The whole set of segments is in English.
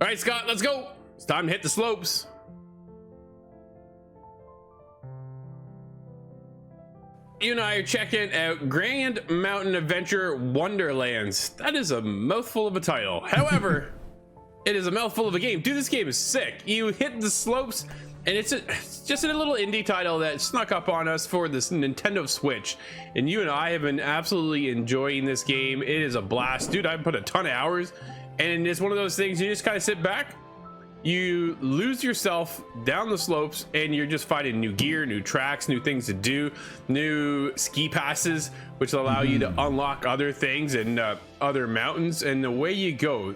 right, Scott, let's go. It's time to hit the slopes. You and I are checking out Grand Mountain Adventure Wonderlands. That is a mouthful of a title. However, it is a mouthful of a game. Dude, this game is sick. You hit the slopes, and it's just a little indie title that snuck up on us for this Nintendo Switch. And you and I have been absolutely enjoying this game. It is a blast. Dude, I've put a ton of hours, and it's one of those things you just kind of sit back, you lose yourself down the slopes, and you're just finding new gear, new tracks, new things to do, new ski passes, which allow you to unlock other things and other mountains. And the way you go,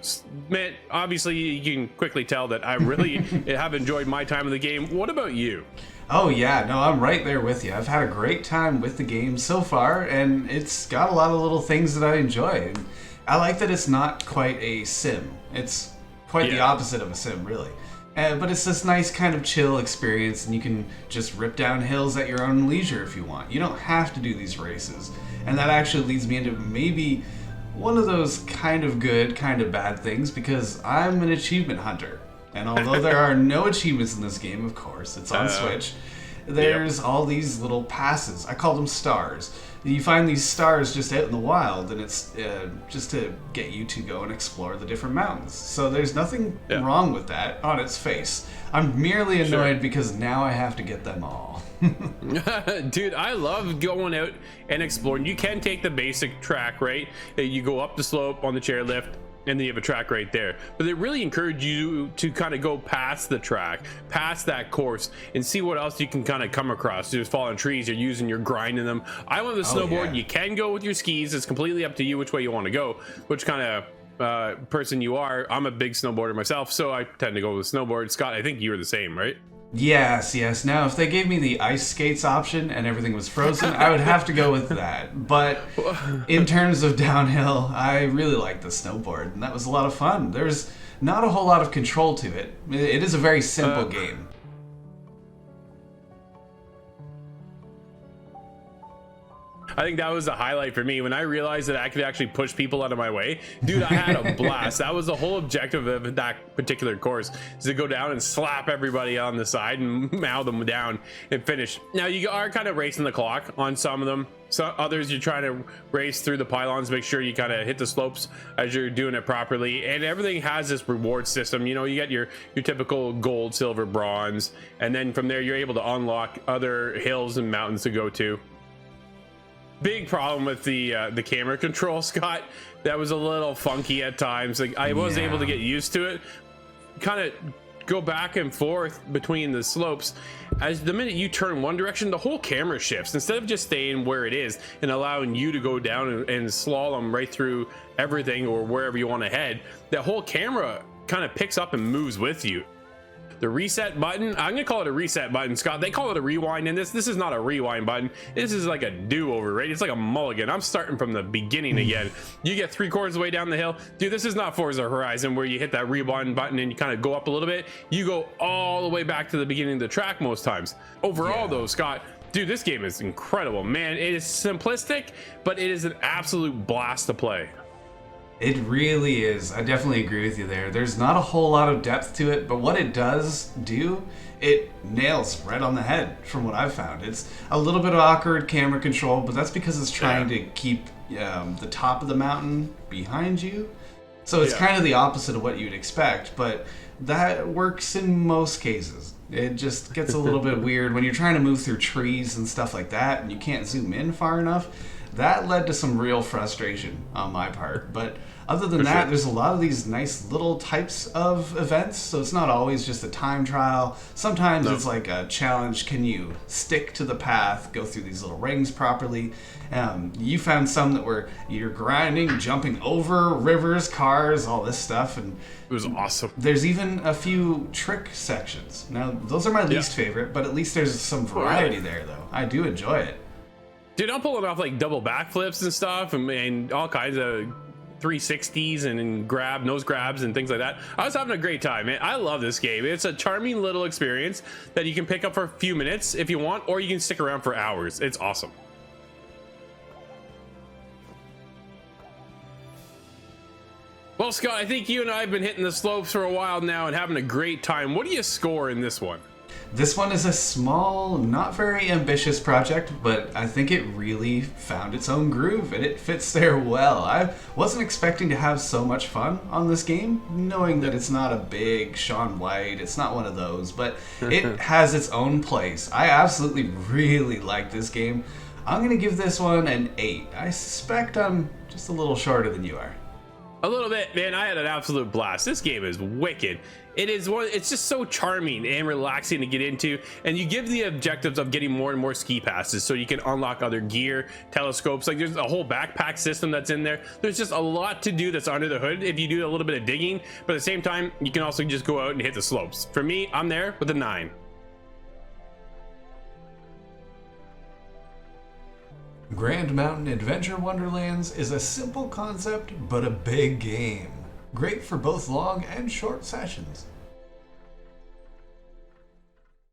man, obviously you can quickly tell that I really have enjoyed my time in the game. What about you? Oh yeah, no, I'm right there with you. I've had a great time with the game so far, and it's got a lot of little things that I enjoy. And I like that it's not quite a sim. It's quite the opposite of a sim, really. But it's this nice kind of chill experience, and you can just rip down hills at your own leisure if you want. You don't have to do these races. And that actually leads me into maybe one of those kind of good, kind of bad things, because I'm an achievement hunter. And although there are no achievements in this game, of course, it's on Switch, there's all these little passes. I call them stars. You find these stars just out in the wild, and it's just to get you to go and explore the different mountains. So there's nothing wrong with that on its face. I'm merely annoyed because now I have to get them all. Dude, I love going out and exploring. You can take the basic track, right? You go up the slope on the chairlift, and then you have a track right there. But they really encourage you to kind of go past the track, past that course, and see what else you can kind of come across. There's fallen trees, you're using, you're grinding them. I went with the snowboard. You can go with your skis. It's completely up to you which way you want to go, which kind of person you are. I'm a big snowboarder myself, so I tend to go with snowboard. Scott, I think you were the same, right? Yes. Now, if they gave me the ice skates option and everything was frozen, I would have to go with that. But in terms of downhill, I really like the snowboard, and that was a lot of fun. There's not a whole lot of control to it. It is a very simple game. I think that was the highlight for me when I realized that I could actually push people out of my way. Dude, I had a blast. That was the whole objective of that particular course, is to go down and slap everybody on the side and mow them down and finish. Now, you are kind of racing the clock on some of them. So others, you're trying to race through the pylons, make sure you kind of hit the slopes as you're doing it properly. And everything has this reward system. You know, you get your typical gold, silver, bronze, and then from there you're able to unlock other hills and mountains to go to. Big problem with the camera control, Scott. That was a little funky at times. Like, I was able to get used to it, kind of go back and forth between the slopes. As the minute you turn one direction, the whole camera shifts. Instead of just staying where it is and allowing you to go down and slalom right through everything or wherever you want to head, that whole camera kind of picks up and moves with you. The reset button, I'm gonna call it a reset button, Scott. They call it a rewind in this. This is not a rewind button. This is like a do-over, right? It's like a mulligan. I'm starting from the beginning again. You get 3/4 of the way down the hill. Dude, this is not Forza Horizon where you hit that rewind button and you kind of go up a little bit. You go all the way back to the beginning of the track most times. Overall though, Scott, dude, this game is incredible, man. It is simplistic, but it is an absolute blast to play. It really is. I definitely agree with you there. There's not a whole lot of depth to it, but what it does do, it nails right on the head from what I've found. It's a little bit of awkward camera control, but that's because it's trying to keep the top of the mountain behind you. So it's kind of the opposite of what you'd expect, but that works in most cases. It just gets a little bit weird when you're trying to move through trees and stuff like that, and you can't zoom in far enough. That led to some real frustration on my part. But other than that, there's a lot of these nice little types of events. So it's not always just a time trial. Sometimes it's like a challenge. Can you stick to the path, go through these little rings properly? You found some that were you're grinding, jumping over rivers, cars, all this stuff. And it was awesome. There's even a few trick sections. Now, those are my least favorite, but at least there's some variety there, though. I do enjoy it. Dude, I'm pulling off like double backflips and stuff and all kinds of 360s and nose grabs and things like that. I was having a great time, man. I love this game. It's a charming little experience that you can pick up for a few minutes if you want, or you can stick around for hours. It's awesome. Well, Scott, I think you and I have been hitting the slopes for a while now and having a great time. What do you score in this one? This one is a small, not very ambitious project, but I think it really found its own groove and it fits there well. I wasn't expecting to have so much fun on this game, knowing that it's not a big Shaun White, it's not one of those, but it has its own place. I absolutely really like this game. I'm going to give this one an 8. I suspect I'm just a little shorter than you are. A little bit, man. I had an absolute blast. This game is wicked. It's just so charming and relaxing to get into, and you give the objectives of getting more and more ski passes so you can unlock other gear, telescopes. Like, there's a whole backpack system that's in there. There's just a lot to do that's under the hood if you do a little bit of digging, but at the same time you can also just go out and hit the slopes. For me, I'm there with a 9. Grand Mountain Adventure Wonderlands is a simple concept but a big game. Great for both long and short sessions.